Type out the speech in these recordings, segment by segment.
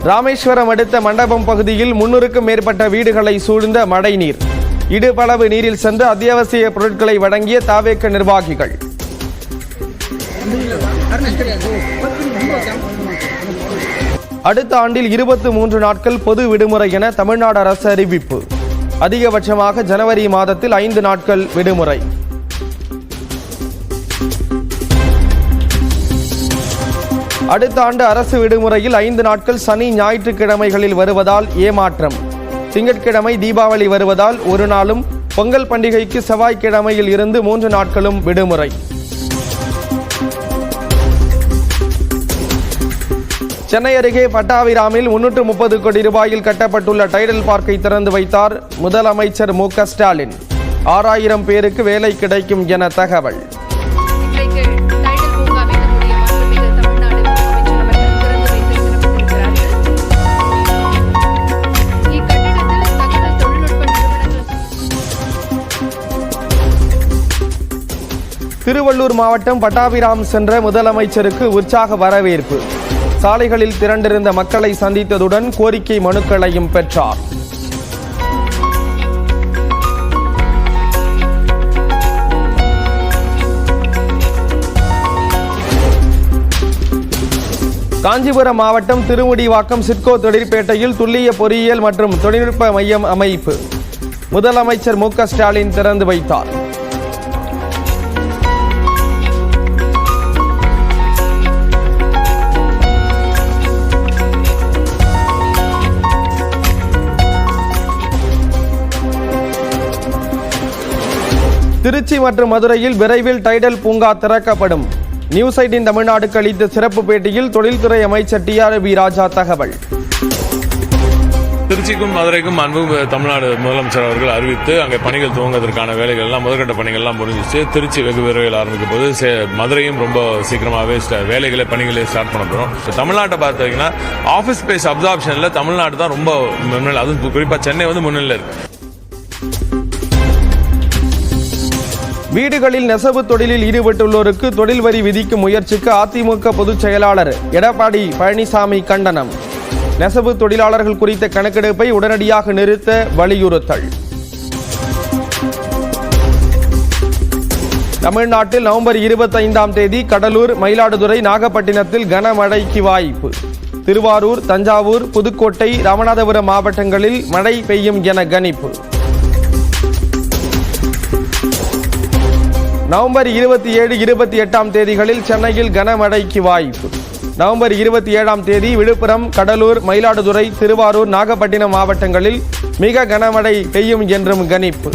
ராமேஸ்வரம் அடுத்த மண்டபம் பகுதியில் 300க்கும் மேற்பட்ட வீடுகளை சூழ்ந்த மழைநீர். இடுபளவு நீரில் சென்று அத்தியாவசிய பொருட்களை வழங்கிய தாவேக நிர்வாகிகள். அடுத்த ஆண்டில் 23 நாட்கள் பொது விடுமுறை என தமிழ்நாடு அரசு அறிவிப்பு. அதிகபட்சமாக ஜனவரி மாதத்தில் 5 நாட்கள் விடுமுறை. அடுத்த ஆண்டு அரசு விடுமுறையில் 5 நாட்கள் சனி ஞாயிற்றுக்கிழமைகளில் வருவதால் ஏமாற்றம். திங்கட்கிழமை தீபாவளி வருவதால் ஒரு நாளும், பொங்கல் பண்டிகைக்கு செவ்வாய்க்கிழமையில் இருந்து 3 நாட்களும் விடுமுறை. சென்னை அருகே பட்டாபிராமில் 330 கோடி ரூபாயில் கட்டப்பட்டுள்ள டைடல் பார்க்கை திறந்து வைத்தார் முதலமைச்சர் மு.க. ஸ்டாலின். 6000 பேருக்கு வேலை கிடைக்கும் என தகவல். திருவள்ளூர் மாவட்டம் பட்டாபிராம் சென்ற முதலமைச்சருக்கு உற்சாக வரவேற்பு. சாலைகளில் திரண்டிருந்த மக்களை சந்தித்ததுடன் கோரிக்கை மனுக்களையும் பெற்றார். காஞ்சிபுரம் மாவட்டம் திருமுடிவாக்கம் சிட்கோ தொழிற்பேட்டையில் துல்லிய பொறியியல் மற்றும் தொழில்நுட்ப மையம் அமைப்பு. முதலமைச்சர் மு.க. ஸ்டாலின் திறந்து வைத்தார். திருச்சி மற்றும் மதுரையில் விரைவில் டைடல் பூங்கா திறக்கப்படும். நியூஸ் 18 தமிழ்நாடுக்கு அளித்த சிறப்பு பேட்டியில் தொழில்துறை அமைச்சர் டி.ஆர்.பி. ராஜா தகவல். திருச்சிக்கும் மதுரைக்கும் அன்பு தமிழ்நாடு முதலமைச்சர் அவர்கள் அறிவித்து அங்கே பணிகள் துவங்குவதற்கான வேலைகள் எல்லாம் முதற்கட்ட பணிகள் எல்லாம் முடிஞ்சிச்சு. திருச்சி வெகு விரைவில் ஆரம்பிக்கும் போது மதுரையும் ரொம்ப சீக்கிரமாகவே பணிகளை ஸ்டார்ட் பண்ண போகிறோம். தமிழ்நாட்டை பார்த்தீங்கன்னா ஆஃபீஸ் ஸ்பேஸ் அப்சார்ப்ஷனில் தமிழ்நாடு தான் ரொம்ப முன்னிலை, அதுவும் குறிப்பாக சென்னை முன்னிலை இருக்கு. வீடுகளில் நெசவு தொழிலில் ஈடுபட்டுள்ளோருக்கு தொழில் வரி விதிக்கும் முயற்சிக்கு அதிமுக பொதுச் செயலாளர் எடப்பாடி பழனிசாமி கண்டனம். நெசவு தொழிலாளர்கள் குறித்த கணக்கெடுப்பை உடனடியாக நிறுத்த வலியுறுத்தல். தமிழ்நாட்டில் நவம்பர் 25ஆம் தேதி கடலூர், மயிலாடுதுறை, நாகப்பட்டினத்தில் கனமழைக்கு வாய்ப்பு. திருவாரூர், தஞ்சாவூர், புதுக்கோட்டை, ராமநாதபுரம் மாவட்டங்களில் மழை பெய்யும் என கணிப்பு. நவம்பர் 27, 28ஆம் தேதிகளில் சென்னையில் கனமழைக்கு வாய்ப்பு. நவம்பர் 27ஆம் தேதி விழுப்புரம், கடலூர், மயிலாடுதுறை, திருவாரூர், நாகப்பட்டினம் மாவட்டங்களில் மிக கனமழை பெய்யும் என்றும் கணிப்பு.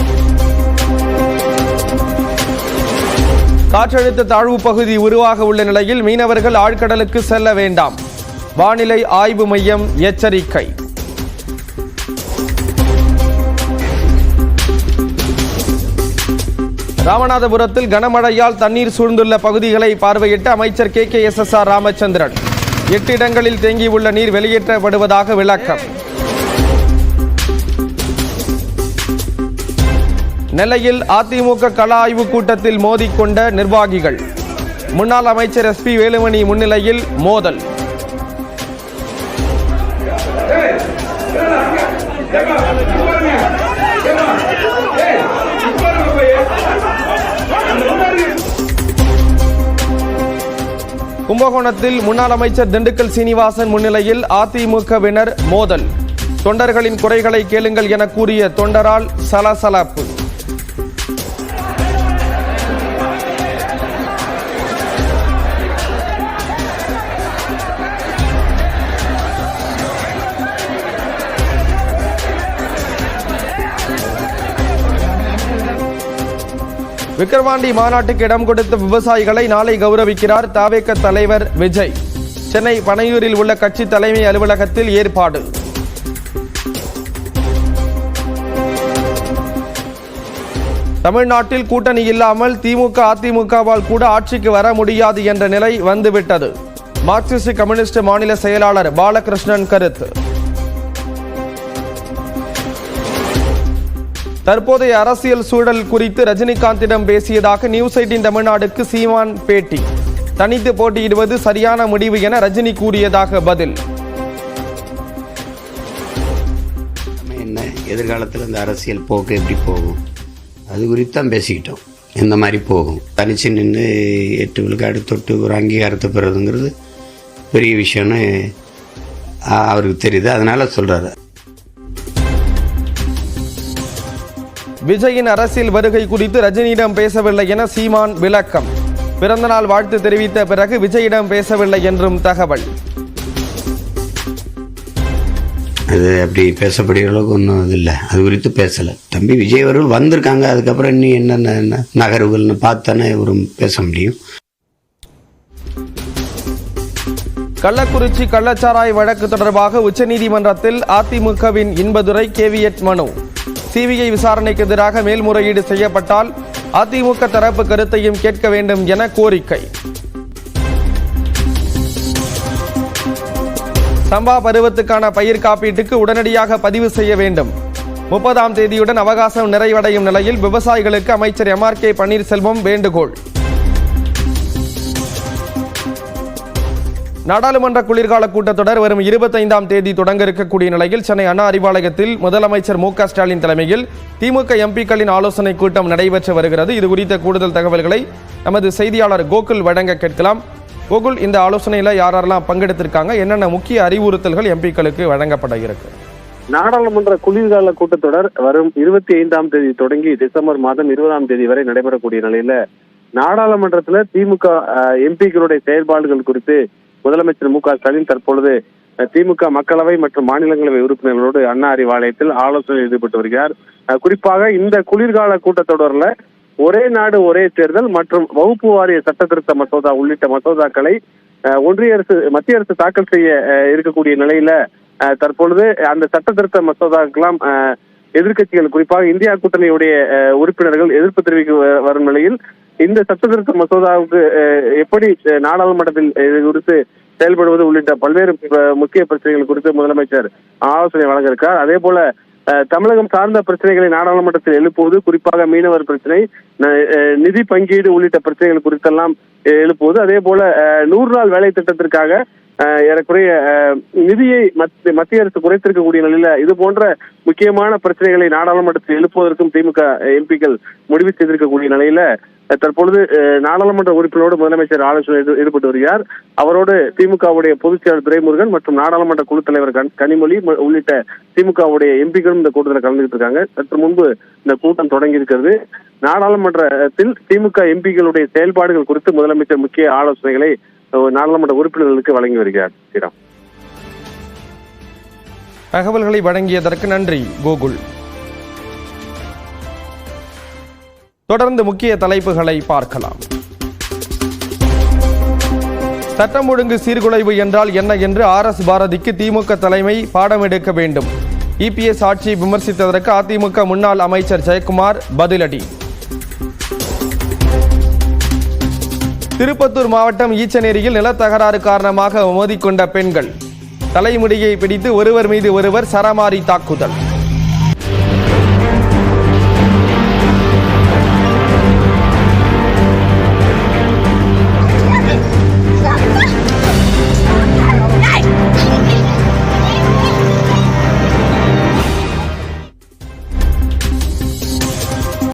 காற்றழுத்த தாழ்வு பகுதி உருவாக உள்ள நிலையில் மீனவர்கள் ஆழ்கடலுக்கு செல்ல வேண்டாம். வானிலை ஆய்வு மையம் எச்சரிக்கை. ராமநாதபுரத்தில் கனமழையால் தண்ணீர் சூழ்ந்துள்ள பகுதிகளை பார்வையிட்ட அமைச்சர் கே.எஸ்.எஸ்.ஆர். ராமச்சந்திரன். 8 இடங்களில் தேங்கியுள்ள நீர் வெளியேற்றப்படுவதாக விளக்கம். நெல்லையில் அதிமுக கள ஆய்வு கூட்டத்தில் மோதிக்கொண்ட நிர்வாகிகள். முன்னாள் அமைச்சர் எஸ்.பி. வேலுமணி முன்னிலையில் மோதல். கும்பகோணத்தில் முன்னாள் அமைச்சர் திண்டுக்கல் சீனிவாசன் முன்னிலையில் அதிமுகவினர் மோதல். தொண்டர்களின் குறைகளை கேளுங்கள் என கூறிய தொண்டரால் சலசலப்பு. விக்கிரவாண்டி மாநாட்டுக்கு இடம் கொடுத்த விவசாயிகளை நாளை கௌரவிக்கிறார் தாவேக தலைவர் விஜய். சென்னை பனையூரில் உள்ள கட்சி தலைமை அலுவலகத்தில் ஏற்பாடு. தமிழ்நாட்டில் கூட்டணி இல்லாமல் திமுக அதிமுகவால் கூட ஆட்சிக்கு வர முடியாது என்ற நிலை வந்துவிட்டது. மார்க்சிஸ்ட் கம்யூனிஸ்ட் மாநில செயலாளர் பாலகிருஷ்ணன் கருத்து. தற்போதைய அரசியல் சூழல் குறித்து ரஜினிகாந்திடம் பேசியதாக நியூஸ் 18 தமிழ்நாடுக்கு சீமான் பேட்டி. தனித்து போட்டியிடுவது சரியான முடிவு என ரஜினி கூறியதாக பதில். எதிர்காலத்தில் இந்த அரசியல் போக்கு எப்படி போகும் அது குறித்து தான் பேசிக்கிட்டோம். எந்த மாதிரி போகும், தனிச்சு நின்று 8 விழுக்காடு தொட்டு ஒரு அங்கீகாரத்தை பெறுறதுங்கிறது பெரிய விஷயம்னு அவருக்கு தெரியுது, அதனால சொல்றாரு. விஜயின் அரசியல் வருகை குறித்து ரஜினியிடம் பேசவில்லை என சீமான் விளக்கம். பிறந்தநாள் வாழ்த்து தெரிவித்த பிறகு விஜயிடம் பேசவில்லை என்றும் தகவல். அது அப்படி பேசப்படுகிற அளவுக்கு ஒன்றும் இது இல்லை, அது குறித்து பேசலை. தம்பி விஜய் அவர்கள் வந்திருக்காங்க, அதுக்கப்புறம் இன்னும் என்னென்ன நகர்வுகள்னு பார்த்தானே இவரும் பேச முடியும். கள்ளக்குறிச்சி கள்ளச்சாராய் வழக்கு தொடர்பாக உச்சநீதிமன்றத்தில் அதிமுகவின் இன்பதுரை கேவியட் மனு. சிபிஐ விசாரணைக்கு எதிராக மேல்முறையீடு செய்யப்பட்டால் அதிமுக தரப்பு கருத்தையும் கேட்க வேண்டும் என கோரிக்கை. சம்பா பருவத்துக்கான பயிர் காப்பீட்டுக்கு உடனடியாக பதிவு செய்ய வேண்டும். 30ஆம் தேதியுடன் அவகாசம் நிறைவடையும் நிலையில் விவசாயிகளுக்கு அமைச்சர் MRK பன்னீர்செல்வம் வேண்டுகோள். நாடாளுமன்ற குளிர்கால கூட்டத்தொடர் வரும் 25ஆம் தேதி தொடங்க இருக்கக்கூடிய நிலையில் சென்னை அண்ணா அறிவாலயத்தில் முதலமைச்சர் மு.க. ஸ்டாலின் தலைமையில் திமுக எம்பிக்களின் ஆலோசனை கூட்டம் நடைபெற்று வருகிறது. இது குறித்த கூடுதல் தகவல்களை நமது செய்தியாளர் கோகுல் வழங்க கேட்கலாம். கோகுல், இந்த ஆலோசனையில் யாரெல்லாம் பங்கெடுத்திருக்காங்க, என்னென்ன முக்கிய அறிவுறுத்தல்கள் எம்பிக்களுக்கு வழங்கப்பட இருக்கு? நாடாளுமன்ற குளிர்கால கூட்டத்தொடர் வரும் 25ஆம் தேதி தொடங்கி டிசம்பர் மாதம் 20ஆம் தேதி வரை நடைபெறக்கூடிய நிலையில நாடாளுமன்றத்துல திமுக எம்பிக்களுடைய செயல்பாடுகள் குறித்து முதலமைச்சர் மு.க. ஸ்டாலின் தற்பொழுது திமுக மக்களவை மற்றும் மாநிலங்களவை உறுப்பினர்களோடு அண்ணா அறிவாலயத்தில் ஆலோசனையில் ஈடுபட்டு வருகிறார். குறிப்பாக இந்த குளிர்கால கூட்டத்தொடர்ல ஒரே நாடு ஒரே தேர்தல் மற்றும் வகுப்பு வாரிய சட்ட திருத்த மசோதா உள்ளிட்ட மசோதாக்களை மத்திய அரசு தாக்கல் செய்ய இருக்கக்கூடிய நிலையில தற்பொழுது அந்த சட்ட திருத்த மசோதாக்கெல்லாம் எதிர்கட்சிகள் குறிப்பாக இந்தியா கூட்டணியுடைய உறுப்பினர்கள் எதிர்ப்பு தெரிவிக்க வரும் நிலையில் இந்த சட்ட திருத்த மசோதாவுக்கு எப்படி நாடாளுமன்றத்தில் குறித்து செயல்படுவது உள்ளிட்ட பல்வேறு முக்கிய பிரச்சனைகள் குறித்து முதலமைச்சர் ஆலோசனை வழங்க இருக்கார். அதே போல தமிழகம் சார்ந்த பிரச்சனைகளை நாடாளுமன்றத்தில் எழுப்புவது, குறிப்பாக மீனவர் பிரச்சனை, நிதி பங்கீடு உள்ளிட்ட பிரச்சனைகள் குறித்தெல்லாம் எழுப்புவது, அதே போல 100 நாள் வேலை திட்டத்திற்காக ஏறக்குறைய நிதியை மத்திய அரசு குறைத்திருக்கக்கூடிய நிலையில இது போன்ற முக்கியமான பிரச்சனைகளை நாடாளுமன்றத்தில் எழுப்புவதற்கும் திமுக எம்பிக்கள் முடிவு செய்திருக்கக்கூடிய நிலையில தற்பொழுது நாடாளுமன்ற உறுப்பினரோடு முதலமைச்சர் ஆலோசனை ஈடுபட்டு வருகிறார். அவரோடு திமுகவுடைய பொதுச் செயலர் துரைமுருகன் மற்றும் நாடாளுமன்ற குழு தலைவர் கனிமொழி உள்ளிட்ட திமுகவுடைய எம்பிக்களும் இந்த கூட்டத்தில் கலந்துகிட்டு இருக்காங்க. சற்று முன்பு இந்த கூட்டம் தொடங்கி இருக்கிறது. நாடாளுமன்றத்தில் திமுக எம்பிக்களுடைய செயல்பாடுகள் குறித்து முதலமைச்சர் முக்கிய ஆலோசனைகளை நாடாளுமன்ற உறுப்பினர்களுக்கு வழங்கி வருகிறார். ஸ்ரீராம், தகவல்களை வழங்கியதற்கு நன்றி கோகுல். தொடர்ந்து முக்கிய தலைப்புகளை பார்க்கலாம். சட்டம் ஒழுங்கு சீர்குலைவு என்றால் என்ன என்று RS பாரதிக்கு திமுக தலைமை பாடம் எடுக்க வேண்டும். EPS ஆட்சியை விமர்சித்ததற்கு அதிமுக முன்னாள் அமைச்சர் ஜெயக்குமார் பதிலடி. திருப்பத்தூர் மாவட்டம் ஈச்சநேரியில் நிலத்தகராறு காரணமாக மோதிக்கொண்ட பெண்கள், தலைமுடியை பிடித்து ஒருவர் மீது ஒருவர் சரமாரி தாக்குதல்.